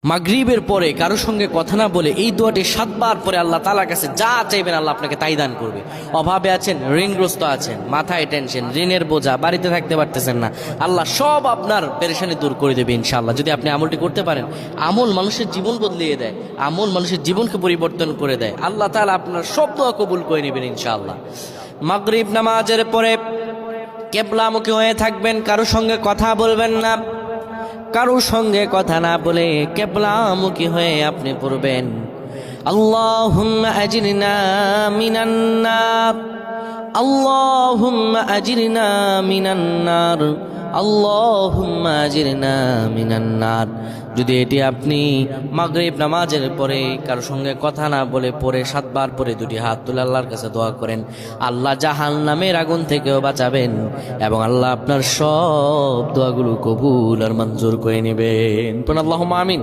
মাগরিবের পরে কারো সঙ্গে কথা না বলে এই দোয়াটি 7 বার পরে আল্লাহ তাআলার কাছে যা চাইবেন আল্লাহ আপনাকে তাই দান করবে। অভাবে আছেন, ঋণগ্রস্ত আছেন, মাথায় টেনশন, ঋণের বোঝা, বাড়িতে থাকতে পারতেছেন না, আল্লাহ সব আপনার পেরেশানি দূর করে দেবে ইনশাআল্লাহ, যদি আপনি আমলটি করতে পারেন। আমল মানুষের জীবন বদলিয়ে দেয়, আমল মানুষের জীবনকে পরিবর্তন করে দেয়। আল্লাহ তাআলা আপনার সব দোয়া কবুল করে নেবেন ইনশাআল্লাহ। মাগরিব নামাজের পরে কিবলামুখী হয়ে থাকবেন, কারো সঙ্গে কথা বলবেন না, কারো সঙ্গে কথা না বলে কিবলামুখী হয়ে আপনি পড়বেন আল্লাহুম্মা আজরিনা মিনান নার, আল্লাহুম্মা আজরিনা মিনান নার, আল্লাহুম্মা আজরিনা মিনান নার। যদি এটি আপনি মাগরিব নামাজের পরে কারো সঙ্গে কথা না বলে পড়ে 7 বার পরে দুটি হাত তুলে আল্লাহর কাছে দোয়া করেন, আল্লাহ জাহান্নামের আগুন থেকেও বাঁচাবেন এবং আল্লাহ আপনার সব দোয়াগুলো কবুল আর মঞ্জুর করে নেবেন। আল্লাহুম্মা আমিন।